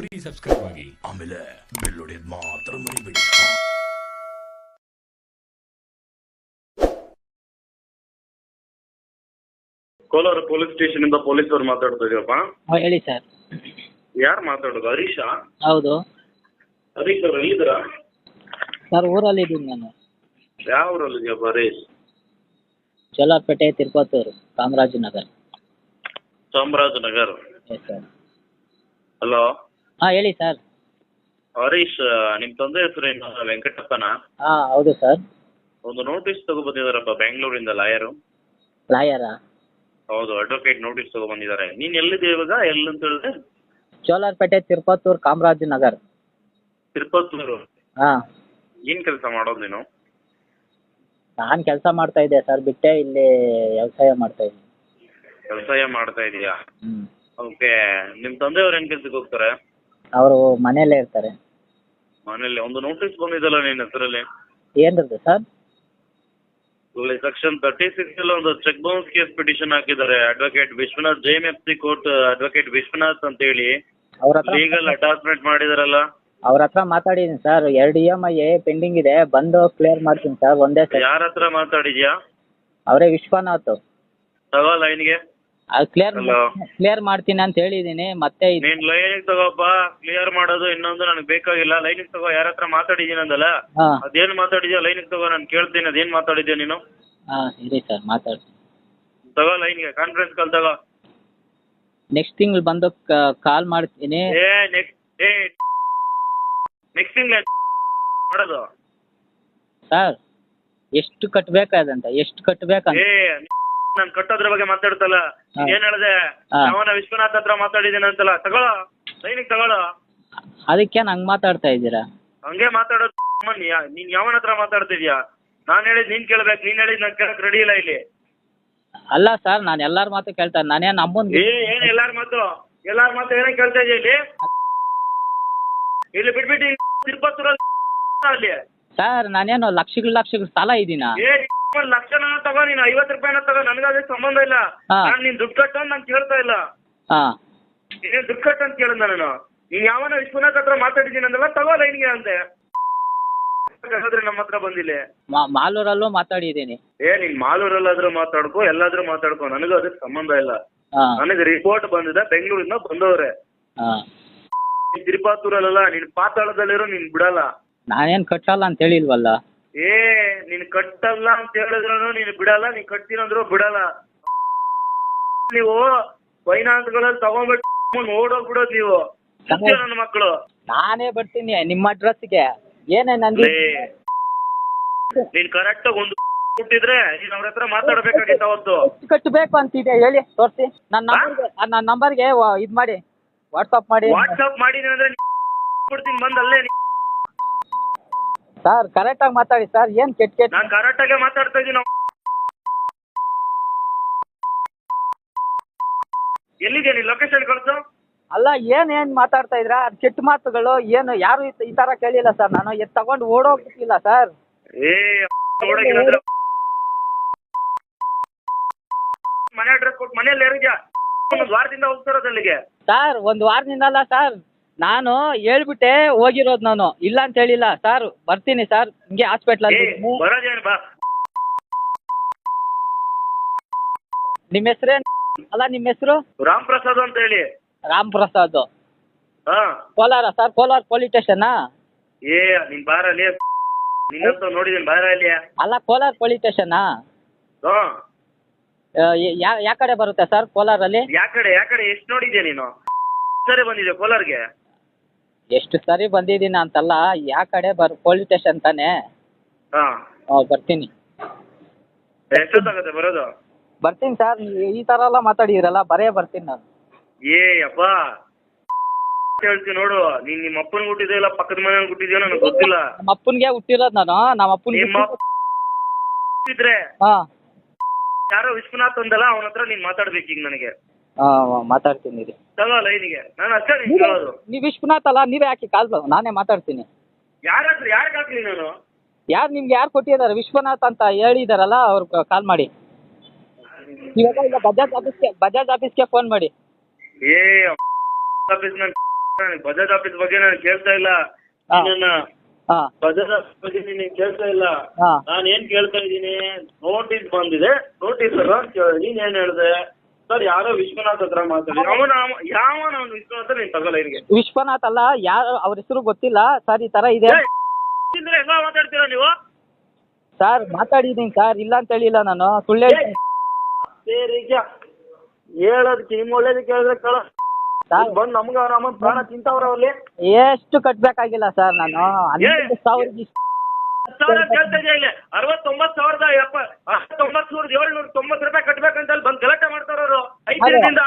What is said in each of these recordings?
Free subscribe ಆಗಿ, ಆಮೇಲೆ bell ಹೊಡೆಯೋದು ಮಾತ್ರ ಮರಿಬೇಡಿ. ಕೋಲಾರ ಪೊಲೀಸ್ ಸ್ಟೇಷನ್ ಇಂದ ಪೊಲೀಸರು ಮಾತಾಡ್ತಾ ಇದೀವಪ್ಪ. ಹೇಳಿ ಸರ್. ಯಾರು ಮಾತಾಡೋದು? ಹರೀಶಾ? ಹೌದು ಹರೀಶ್ ಅವ್ರು ಎಲ್ಲಿದ್ದೀರಾ? ಸರ್, ಊರಲ್ಲಿ ಇದ್ದೀನಿ ನಾನು. ಯಾವ ಊರಲ್ಲಿದ್ಯಪ್ಪ Harish? Jolarpet, Tirupattur, Chamarajanagar. Chamarajanagar. Yes sir. Hello. ಹಾಂ ಹೇಳಿ ಸರ್. ಹರೀಶ್, ನಿಮ್ ತಂದೆ ಹೆಸರೇನು? ವೆಂಕಟಪ್ಪನ? ಹಾಂ ಹೌದು ಸರ್. ಒಂದು ನೋಟಿಸ್ ತಗೊಬಂದಿದಾರಪ್ಪ ಬೆಂಗಳೂರಿಂದ, ಲಾಯರು. ಲಾಯರಾ? ಹೌದು, ಅಡ್ವೊಕೇಟ್ ನೋಟಿಸ್ ತಗೊಬಂದಿದ್ದಾರೆ. ನೀನ್ ಎಲ್ಲಿದೆ ಇವಾಗ? ಎಲ್ಲಂತ ಹೇಳಿದ್ರೆ? ಚೋಲಾರ್ಪೇಟೆ, ತಿರುಪತ್ತೂರು, ಚಾಮರಾಜನಗರ. ತಿರುಪತ್ತೂರು. ಹಾಂ. ಏನ್ ಕೆಲಸ ಮಾಡೋದು ನೀನು? ನಾನು ಕೆಲಸ ಮಾಡ್ತಾ ಇದ್ದೆ ಸರ್, ಬಿಟ್ಟೆ ಇಲ್ಲಿ ವ್ಯವಸಾಯ ಮಾಡ್ತಾ ಇದ್ದೀನಿ. ವ್ಯವಸಾಯ ಮಾಡ್ತಾ ಇದೀಯಾ? ಹ್ಞೂ. ಓಕೆ. ನಿಮ್ ತಂದೆಯವ್ರು ಏನ್ ಕೆಲ್ಸಕ್ಕೆ ಹೋಗ್ತಾರೆ? ಅವರು ಮನೆಯಲ್ಲೇ ಇರ್ತಾರೆ. ಮನೇಲಿ ಒಂದು ನೋಟಿಸ್ ಬಂದಿದ್ದಲ್ಲ ನಿನ್ನ ಹೆಸರಲ್ಲಿ? ಏನದು ಸರ್? ಇಲ್ಲಿ ಸೆಕ್ಷನ್ 36 ಅಲ್ಲಿ ಒಂದು ಚೆಕ್ ಬೌನ್ಸ್ ಕೇಸ್ ಪಿಟಿಷನ್ ಹಾಕಿದ್ದಾರೆ. Advocate Vishwanath, JMFC court advocate Vishwanath ಅಂತ ಹೇಳಿ ಅವ್ರ ಹತ್ರ ಲೀಗಲ್ ಅಟ್ಯಾಚ್ಮೆಂಟ್ ಮಾಡಿದಾರಲ್ಲ. ಅವ್ರ ಹತ್ರ ಮಾತಾಡಿದ್ದೀನಿ ಸರ್. 2 EMI ಪೆಂಡಿಂಗ್ ಇದೆ, ಬಂದು ಕ್ಲಿಯರ್ ಮಾಡ್ತೀನಿ ಸರ್ ಒಂದೇ ಸರ್. ಯಾರ ಹತ್ರ ಮಾತಾಡಿದ್ಯಾ? ಅವರೇ ವಿಶ್ವನಾಥ್. ತಗೋ ಲೈನ್ಗೆ. ಅದು Hello. ಕ್ಲಿಯರ್ ಮಾಡ್ತೀನಿ ಅಂತ ಹೇಳಿದ್ದೀನಿ. ಮತ್ತೆ ನೀನ್ ಲೈನಿಗೆ ತಗೋಪ್ಪ. ಕ್ಲಿಯರ್ ಮಾಡೋದು ಇನ್ನೊಂದು ನನಗೆ ಬೇಕಾಗಿಲ್ಲ. ಲೈನಿಗೆ ತಗೋ. ಯಾರ ಹತ್ರ ಮಾತಾಡಿದೀನಿ ಅಂದಲ್ಲ, ಹಾಂ ಅದೇನ್ ಮಾತಾಡಿದ್ಯಾ ಲೈನಿಗೆ ತಗೋ. ನಾನು ಕೇಳ್ತೀನಿ ಅದೇನ್ ಮಾತಾಡಿದ್ಯಾ ನೀನು. ಹಾಂ ಸರಿ ಸರ್, ಮಾತಾಡ್ತೀನಿ. ತಗೋ ಲೈನ್ಗೆ. ಕಾನ್ಫರೆನ್ಸ್ ಕಾಲ್ ತಗೋ. ನೆಕ್ಸ್ಟ್ ತಿಂಗಳು ಬಂದು ಕಾಲ್ ಮಾಡ್ತೀನಿ. ನೆಕ್ಸ್ಟ್ ತಿಂಗ್ಳು ಮಾಡೋದು. ಸರ್, ಎಷ್ಟು ಕಟ್ಟಬೇಕಾದಂತ, ಎಷ್ಟು ಕಟ್ಟಬೇಕಂತ? ನಾನು ಕಟ್ಟೋದ್ರ ಬಗ್ಗೆ ಮಾತಾಡ್ತಲ್ಲ. ಹಾ. ಏನ್ ಹೇಳ್ದೆ? ಹಾ. ಅವನ ವಿಶ್ವನಾಥ್ ಹತ್ರ ಮಾತಾಡಿದ್ದೀನಿ ಅಂತಲ್ಲ. ತಗೊಳ್ಳೋ ಲೈನಿಗೆ ತಗೊಳ್ಳೋ. ಅದಕ್ಕೆ ಹಂಗೆ ಮಾತಾಡ್ತಾ ಇದ್ದೀರಾ? ಹಂಗೆ ಮಾತಾಡೋದು. ನೀನ್ ಯಾವನ ಹತ್ರ ಮಾತಾಡ್ತಿದ್ಯಾ? ನಾನ್ ಹೇಳಿದ್ ನೀನ್ ಕೇಳ್ಬೇಕು, ನೀನ್ ಹೇಳಿದ್ ನಾನ್ ಕೇಳಕ್ ರೆಡಿ ಇಲ್ಲ ಇಲ್ಲಿ. ಅಲ್ಲ ಸರ್, ನಾನು ಎಲ್ಲಾರ ಮಾತು ಕೇಳ್ತಾ, ನಾನೇನು ಅಮ್ಮನ್ ಏನ್ ಎಲ್ಲಾರ ಮಾತು ಏನೇ ಕೇಳ್ತಾ ಇದೆಯಾ ಇಲ್ಲಿ? ಇಲ್ಲಿ ಬಿಟ್ಬಿಟ್ಟು ತಿರುಪತ್ತೂರಲ್ಲಿ ಅಲ್ಲಿ. ಸರ್, ನಾನೇನು ಲಕ್ಷಗಳು ಸಾಲ ಇದ್ದೀನಾ? ಲಕ್ಷನ ತಗೋ, ನೀನು 50 ರೂಪಾಯಿನ ತಗೋ. ನನಗೆ ಅದಕ್ಕೆ ಸಂಬಂಧ ಇಲ್ಲ. ಹಾ. ನಾನು ನೀನ್ ದುಡ್ಡು ಕಟ್ಟು ಅಂತ ನಾನು ಕೇಳ್ತಾ ಇಲ್ಲ. ಹಾಂ. ನೀನ್ ದುಡ್ಡು ಕಟ್ಟು ಅಂತ ಕೇಳಿದ ನಾನು. ನೀನ್ ಯಾವನ ವಿಶ್ವನಾಥ್ ಹತ್ರ ಮಾತಾಡಿದ್ದೀನಿ ಅಂದಲ್ಲ, ತಗೋ ಲೈನ್ಗೆ ಅಂತೆ. ನಮ್ಮ ಹತ್ರ ಬಂದಿಲ್ಲ. ಮಾಲೂರಲ್ಲೂ ಮಾತಾಡಿದ್ದೀನಿ. ನೀನ್ ಮಾಲೂರಲ್ಲಾದ್ರೂ ಮಾತಾಡ್ಕೋ, ಎಲ್ಲಾದ್ರೂ ಮಾತಾಡ್ಕೋ. ನನಗೂ ಅದಕ್ಕೆ ಸಂಬಂಧ ಇಲ್ಲ. ಹಾಂ ನನಗೆ ರಿಪೋರ್ಟ್ ಬಂದಿದೆ, ಬೆಂಗಳೂರಿಂದ ಬಂದವ್ರೆ. ಹಾಂ. ನೀನ್ ತಿರುಪಾತೂರಲ್ಲ, ನೀನ್ ಪಾತಾಳದಲ್ಲಿರೋ ನೀನ್ ಬಿಡಲ್ಲ. ನಾನೇನು ಕಟ್ಟಲ್ಲ ಅಂತ ಹೇಳಿಲ್ವಲ್ಲ? ನೀನ್ ಕಟ್ಟಲ್ಲ ಅಂತ ಹೇಳಿದ್ರು ನೀನ್ ಬಿಡಲ್ಲ. ನೀನ್ ಕಟ್ತೀನಂದ್ರು ಬಿಡಲ್ಲ. ನೀವು ಫೈನಾನ್ಸ್ಗಳಲ್ಲಿ ತಗೊಂಡ್ಬಿಟ್ಟು ಓಡೋಗ್ಬಿಡೋದು ನೀವು. ನನ್ನ ಮಕ್ಕಳು. ನಾನೇ ಬರ್ತೀನಿ ನಿಮ್ಮ ಅಡ್ರೆಸ್ಗೆ. ಏನೇ ನಂದಿ ನೀನ್ ಕರೆಕ್ಟ್ ಒಂದು ಕೊಟ್ಟಿದ್ರೆ ನೀನ್ ಅವ್ರ ಹತ್ರ ಮಾತಾಡ್ಬೇಕಾಗಿತ್ತು ಅವತ್ತು. ಎಷ್ಟು ಕಟ್ಟಬೇಕು ಅಂತಿದೆ ಹೇಳಿ, ತೋರಿಸಿ. ನನ್ನ ನಂಬರ್ಗೆ ಇದು ಮಾಡಿ, ವಾಟ್ಸಪ್ ಮಾಡಿ. ವಾಟ್ಸಪ್ ಮಾಡಿದೀನಿ ಅಂದ್ರೆ ಕೊಡ್ತೀನಿ, ಬಂದಲ್ಲೇ. ಸರ್, ಕರೆಕ್ಟಾಗಿ ಮಾತಾಡಿ ಸರ್. ಏನು ಕೆಟ್ಟ ನಾನು ಕರೆಕ್ಟಾಗೆ ಮಾತಾಡ್ತಾ ಇದ್ದೀನಿ. ಎಲ್ಲಿದೆ ನೀನ್ ಲೊಕೇಶನ್ ಕಳ್ಸು. ಅಲ್ಲ, ಏನು ಮಾತಾಡ್ತಾ ಇದ್ರಾ? ಅದು ಕೆಟ್ಟ ಮಾತುಗಳು ಏನು? ಯಾರು ಈ ಥರ ಕೇಳಿಲ್ಲ ಸರ್. ನಾನು ತಗೊಂಡು ಓಡೋಗ್ಬಿಟ್ಟಿಲ್ಲ ಸರ್. ಮನೆ ಅಡ್ರೆಸ್ ಕೊಟ್ಟು ಮನೆಯಲ್ಲಿ ಯಾರಿದ್ಯಾ? ಒಂದು ವಾರದಿಂದ ಹೋಗ್ತಿರೋದು ಅಲ್ಲಿಗೆ. ಸರ್, ಒಂದು ವಾರದಿಂದಲ್ಲ ಸರ್, ನಾನು ಹೇಳ್ಬಿಟ್ಟೆ ಹೋಗಿರೋದು. ನಾನು ಇಲ್ಲ ಅಂತ ಹೇಳಿಲ್ಲ ಸರ್. ಬರ್ತೀನಿ ಸರ್, ಹಿಂಗೆ ಹಾಸ್ಪಿಟ್ಲಲ್ಲಿ. ಬರೋದೇನು ಬಾ. ನಿಮ್ಮ ಹೆಸರೇನು? ಅಲ್ಲ, ನಿಮ್ಮ ಹೆಸರು? ರಾಮ್ ಪ್ರಸಾದ್ ಅಂತ ಹೇಳಿ. ರಾಮ್ ಪ್ರಸಾದ್. ಹಾ. ಕೋಲಾರ ಸರ್? ಕೋಲಾರ ಪೊಲೀಸ್ ಸ್ಟೇಷನ್ನಾ? ನೀನ್ ಬಾರ ಅಲ್ಲಿ. ನಿನ್ನಂತ ನೋಡಿದೀನಿ, ಬಾರ ಅಲ್ಲಿ. ಅಲ್ಲ, ಕೋಲಾರ ಪೊಲೀಸ್ ಸ್ಟೇಷನ್ನಾ? ಹಾ. ಯಾ ಕಡೆ ಬರುತ್ತೆ ಸರ್ ಕೋಲಾರಲ್ಲಿ? ಯಾ ಕಡೆ ಎಷ್ಟು ನೋಡಿದ್ಯಾ ನೀನು? ಸರಿ ಬಂದಿದ್ಯಾ ಕೋಲಾರ್ಗೆ? ಎಷ್ಟು ಸರಿ ಬಂದಿದ್ದೀನಿ ಅಂತಲ್ಲ, ಯಾ ಕಡೆ ಪೊಲೀಸ್ ಸ್ಟೇಷನ್ ತಾನೇ? ಹಾ. ಬರ್ತೀನಿ. ಎಷ್ಟೊತ್ತಾಗತ್ತೆ ಬರೋದು? ಬರ್ತೀನಿ ಸರ್. ಈ ಥರ ಎಲ್ಲ ಮಾತಾಡಿದ್ರಲ್ಲ, ಬರ್ತೀನಿ ನಾನು. ಅಪ್ಪ ಹೇಳ್ತೀನಿ ನೋಡು. ನೀನ್ ನಿಮ್ಮ ಅಪ್ಪನ ಹುಟ್ಟಿದ್ಯೋ ಇಲ್ಲ ಪಕ್ಕದ ಮನೆ ಹುಟ್ಟಿದ್ಯೋ ನನಗೆ ಗೊತ್ತಿಲ್ಲ. ನಮ್ಮ ಅಪ್ಪನಿಗೆ ಹುಟ್ಟಿರೋದು ನಾನು. ನಮ್ಮ ಅಪ್ಪನಿಗೆ ಇದ್ರೆ ಹಾಂ. ಯಾರೋ ವಿಶ್ವನಾಥ್ ಅಂದಲ್ಲ, ಅವನ ಹತ್ರ ನೀನ್ ಮಾತಾಡ್ಬೇಕು ಈಗ ನನಗೆ. ಮಾತಾಡ್ತೀನಿ ರೀ. ತಗೋ ಲೈನಿಗೆ. ನಾನು ಅಷ್ಟೇ ನೀನ್ ಕೇಳೋದು. ನೀವು ವಿಶ್ವನಾಥ್ ಅಲ್ಲ, ನೀವೇ ಹಾಕಿ ಕಾಲ್. ನಾನೇ ಮಾತಾಡ್ತೀನಿ. ಯಾರಿಗೆ ಹಾಕ್ಲಿ ನಾನು? ನಿಮ್ಗೆ ಯಾರು ಕೊಟ್ಟಿದ್ದಾರೆ? ವಿಶ್ವನಾಥ್ ಅಂತ ಹೇಳಿದಾರಲ್ಲ, ಅವ್ರು ಕಾಲ್ ಮಾಡಿ. ಇವಾಗ ಇಲ್ಲ, ಬಜಾಜ್ ಆಫೀಸ್ಗೆ ಫೋನ್ ಮಾಡಿ. ಆಫೀಸ್ ಬಜಾಜ್ ಆಫೀಸ್ ಬಗ್ಗೆ ನಾನು ಕೇಳ್ತಾ ಇಲ್ಲ ನಿನ್ನ ಹಾಂ ಬಜಾಜ್ ಆಫೀಸ್ ಬಗ್ಗೆ ನೀನು ಕೇಳ್ತಾ ಇಲ್ಲ. ಹಾಂ ನಾನು ಏನ್ ಕೇಳ್ತಾ ಇದ್ದೀನಿ, ನೋಟಿಸ್ ಬಂದಿದೆ, ನೋಟಿಸ್ ನೀನ್ ಏನ್ ಹೇಳ್ದೆ ಸರ್ ಯಾರೋ ವಿಶ್ವನಾಥ್ ಹತ್ರ ಮಾತಾಡಿ. ಅವನ ವಿಶ್ವನಾಥ್ ನೀನ್ ತಗೋಲ್ಲ ಇಲ್ಲಿಗೆ. ವಿಶ್ವನಾಥ್ ಅಲ್ಲ, ಯಾರು ಅವ್ರ ಹೆಸರು ಗೊತ್ತಿಲ್ಲ ಸರ್. ಈ ತರ ಇದೆ ಹೆಂಗ ಮಾತಾಡ್ತೀರಾ ನೀವು? ಸರ್ ಮಾತಾಡಿದ್ದೀನಿ ಸರ್, ಇಲ್ಲ ಅಂತ ಹೇಳಿಲ್ಲ ನಾನು, ಸುಳ್ಳು ಹೇಳ್ತೀನಿ. ಹೇಳೋದಕ್ಕೆ ನಿಮ್ ಒಳ್ಳೇದಕ್ಕೆ ಕೇಳಿದ್ರೆ ಕೇಳ ಸರ್ ಬಂದು ನಮ್ಗ ನಮ್ಮ ಪ್ರಾಣ ತಿಂತವ್ರ ಅಲ್ಲಿ. ಎಷ್ಟು ಕಟ್ಬೇಕಾಗಿಲ್ಲ ಸರ್ ನಾನು 11,000 ಕೇಳ್ತಾ ಇದೆಯಾ ಇಲ್ಲಿ 69,790 ರೂಪಾಯಿ ಕಟ್ಬೇಕಂತ ಅಲ್ಲಿ ಬಂದು ಗಲಾಟೆ ಮಾಡ್ತಾರವ್ರು 5 ದಿನದಿಂದ.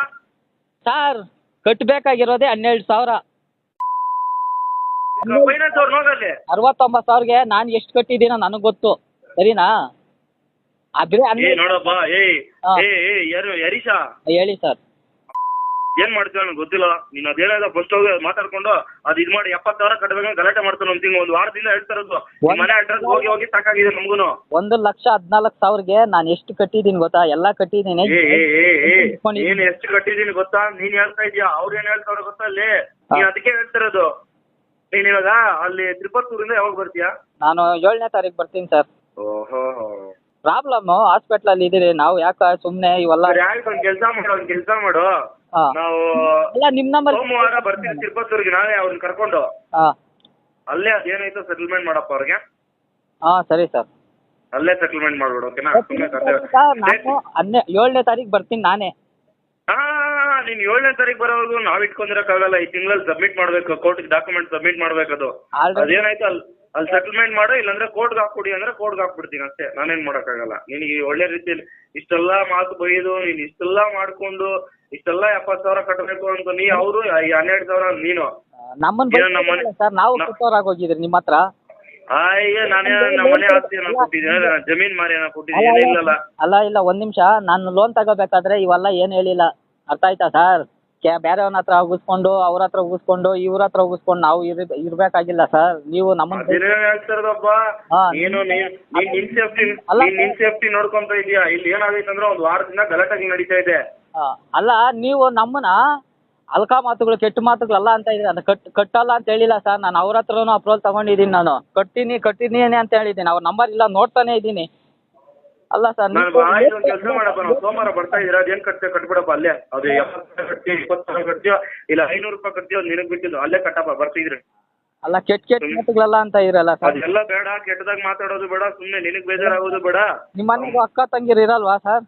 ಸರ್ ಕಟ್ಬೇಕಾಗಿರೋದೇ 12,000. ಫೈನಾನ್ಸ್ ಅವ್ರು ನೋಡಲ್ಲಿ 69,000ಗೆ ನಾನು ಎಷ್ಟು ಕಟ್ಟಿದ್ದೀನೋ ನನಗೆ ಗೊತ್ತು, ಸರಿನಾ? ಆದ್ರೆ ನೋಡಪ್ಪ ಯಾರು ಹರೀಶಾ ಹೇಳಿ ಸರ್. ಏನ್ ಮಾಡ್ತೀವ ನನಗೆ ಗೊತ್ತಿಲ್ಲ. ನೀನ್ ಅದೇನಾದ ಫಸ್ಟ್ ಹೋಗಿ ಮಾತಾಡ್ಕೊಂಡು ಅದ್ ಇದ್ ಮಾಡಿ 70,000 ಕಟ್ಬೇಕಂತ ಗಲಾಟೆ ಮಾಡ್ತಾನೆ ಒಂದ್ ಒಂದು ವಾರದಿಂದ ಹೇಳ್ತಾ ಇರೋದು. ಮನೆ ಅಡ್ರೆಸ್ ಹೋಗಿ ಹೋಗಿ ಸಾಕಾಗಿದೆ ನಮ್ಗುನು. 1,14,000ಗೆ ನಾನು ಎಷ್ಟು ಕಟ್ಟಿದ್ದೀನಿ ಗೊತ್ತಾ? ಎಲ್ಲ ಕಟ್ಟಿದ್ದೀನಿ. ನೀನ್ ಎಷ್ಟು ಕಟ್ಟಿದೀನಿ ಗೊತ್ತಾ? ನೀನ್ ಹೇಳ್ತಾ ಇದೀಯಾ, ಅವ್ರು ಏನ್ ಹೇಳ್ತಾವ್ರ ಗೊತ್ತಾ? ಅಲ್ಲಿ ನೀನ್ ಅದಕ್ಕೆ ಹೇಳ್ತಿರೋದು. ನೀನ್ ಇವಾಗ ಅಲ್ಲಿ ತಿರುಪತ್ತೂರಿಂದ ಯಾವಾಗ ಬರ್ತೀಯಾ? ನಾನು 7ನೇ ತಾರೀಕು ಬರ್ತೀನಿ ಸರ್. ಓಹೋ ಪ್ರಾಬ್ಲಮ್ ಹಾಸ್ಪಿಟಲ್ ಅಲ್ಲಿ ಇದೀರಿ, ನಾವು ಯಾಕೆ ಸುಮ್ನೆ ಇವೆಲ್ಲ. ಕೆಲಸ ಮಾಡು ನಾವು ನಿಮ್ ನಂಬರ್ ಸೋಮವಾರ ಬರ್ತೀವಿ ತಿರುಪತ್ತೂರಿಗೆ. ನಾಳೆ ಅವ್ರನ್ನ ಕರ್ಕೊಂಡು ಅಲ್ಲೇ ಅದೇನಾಯ್ತು ಸೆಟಲ್ಮೆಂಟ್ ಮಾಡಪ್ಪ ಅವ್ರಿಗೆ. ಸರಿ ಸರ್, ಅಲ್ಲೇ ಸೆಟಲ್ಮೆಂಟ್ ಮಾಡ್ಬಿಡು. ಓಕೆನಾ? ನಾನು 7ನೇ ತಾರೀಕು ಬರ್ತೀನಿ ನಾನೇ. ನೀನ್ 7ನೇ ತಾರೀಕು ಬರೋವರೆಗೂ ನಾವ್ ಇಟ್ಕೊಂಡಿರಕ್ಕಾಗಲ್ಲ. ಈ ತಿಂಗಳಲ್ಲಿ ಸಬ್ಮಿಟ್ ಮಾಡ್ಬೇಕು, ಕೋರ್ಟ್ಗೆ ಡಾಕ್ಯುಮೆಂಟ್ ಸಬ್ಮಿಟ್ ಮಾಡ್ಬೇಕದು. ಅದೇನಾಯ್ತು ಅಲ್ಲಿ ಸೆಟಲ್ಮೆಂಟ್ ಮಾಡು, ಇಲ್ಲಾಂದ್ರೆ ಕೋರ್ಟ್ಗೆ ಹಾಕ್ಬಿಡಿ ಅಂದ್ರೆ ಕೋರ್ಟ್ಗೆ ಹಾಕ್ಬಿಡ್ತೀನಿ ಅಷ್ಟೇ. ನಾನೇನ್ ಮಾಡಕ್ಕಾಗಲ್ಲ. ನಿನಗೆ ಒಳ್ಳೆ ರೀತಿಯಲ್ಲಿ ಇಷ್ಟೆಲ್ಲಾ ಮಾತು ಬೈದು ನೀನ್ ಇಷ್ಟೆಲ್ಲಾ ಮಾಡ್ಕೊಂಡು ಇಷ್ಟೆಲ್ಲಾ 70,000 ಕಟ್ಟಬೇಕು ಅಂತ ನೀ ಅವರು 12,000 ನೀನು ಸರ್. ನಾವು ಹೋಗಿದ್ರಿ ನಿಮ್ಮ ಹತ್ರ. ಅಯ್ಯ ನಾನೇ ನಮ್ಮ ಮನೆ ಆಸ್ತಿ ಕೊಟ್ಟಿದ್ದೀನಿ, ಜಮೀನ್ ಮಾರಿ ಕೊಟ್ಟಿದ್ದೀನಿ. ಇಲ್ಲಲ್ಲ ಅಲ್ಲ ಇಲ್ಲ, ಒಂದ್ ನಿಮಿಷ. ನಾನು ಲೋನ್ ತಗೋಬೇಕಾದ್ರೆ ಇವೆಲ್ಲ ಏನ್ ಹೇಳಿಲ್ಲ, ಅರ್ಥ ಆಯ್ತಾ ಸರ್? ಬೇರೆಯವನ ಹತ್ರ ಉಗಿಸ್ಕೊಂಡು ಅವ್ರ ಹತ್ರ ಉಗಿಸ್ಕೊಂಡು ಇವ್ರ ಹತ್ರ ಉಗಿಸ್ಕೊಂಡು ನಾವು ಇರ್ಬೇಕಾಗಿಲ್ಲ ಸರ್. ನೀವು ನಮ್ಮನ್ನ ಹೇಳ್ತಿರೋದಪ್ಪ. ನೀನು ನಿನ್ ಸೇಫ್ಟಿ ನೋಡ್ಕೊಂತ ಇದೀಯಾ. ಇಲ್ಲಿ ಏನಾಗೈತೆ ಅಂದ್ರೆ ಒಂದ್ ವಾರದಿಂದ ಗಲಾಟೆ ನಡೀತಾ ಇದೆ. ಅಲ್ಲ, ನೀವು ನಮ್ಮನ್ನ ಅಲ್ಕಾ ಮಾತುಗಳು ಕೆಟ್ಟ ಮಾತುಗಳಲ್ಲ ಅಂತ ಇದ್ದೀರಿ. ಅದು ಕಟ್ಟಲ್ಲ ಅಂತ ಹೇಳಿಲ್ಲ ಸರ್. ನಾನು ಅವ್ರ ಹತ್ರನೂ ಅಪ್ರೂವಲ್ ತಗೊಂಡಿದ್ದೀನಿ. ನಾನು ಕಟ್ಟಿದ್ದೀನಿ ಅಂತ ಹೇಳಿದ್ದೀನಿ. ಅವ್ರ ನಂಬರ್ ಇಲ್ಲ, ನೋಡ್ತಾನೆ ಇದ್ದೀನಿ. ಅಲ್ಲ ಸರ್, ಕೆಲಸ ಮಾಡಪ್ಪ. ನಾವು ಸೋಮವಾರ ಬರ್ತಾ ಇದೀರ, ಅದೇನ್ ಕಟ್ಬಿಡಪ್ಪ ಅಲ್ಲೇ. ಅದು 70,000 ಕಟ್ತೀಯೋ 20,000 ಕಟ್ತೀಯೋ ಇಲ್ಲ 500 ರೂಪಾಯಿ ಕಟ್ತೀಯೋ ನಿನಗ್ ಬಿಟ್ಟಿದ್ದು. ಅಲ್ಲೇ ಕಟ್ಟಪ್ಪ ಬರ್ತಿದ್ರಿ. ಅಲ್ಲ ಕೆಟ್ಟ ಮಾತುಗಳಲ್ಲ ಅಂತ ಇರಲ್ಲ ಸರ್. ಅದೆಲ್ಲ ಬೇಡ, ಕೆಟ್ಟದಾಗ ಮಾತಾಡೋದು ಬೇಡ, ಸುಮ್ನೆ ನಿನಗ್ ಬೇಜಾರಾಗೋದು ಬೇಡ. ನಿಮ್ಮ ಮನೆಗೂ ಅಕ್ಕ ತಂಗಿರು ಇರಲ್ವಾ ಸರ್?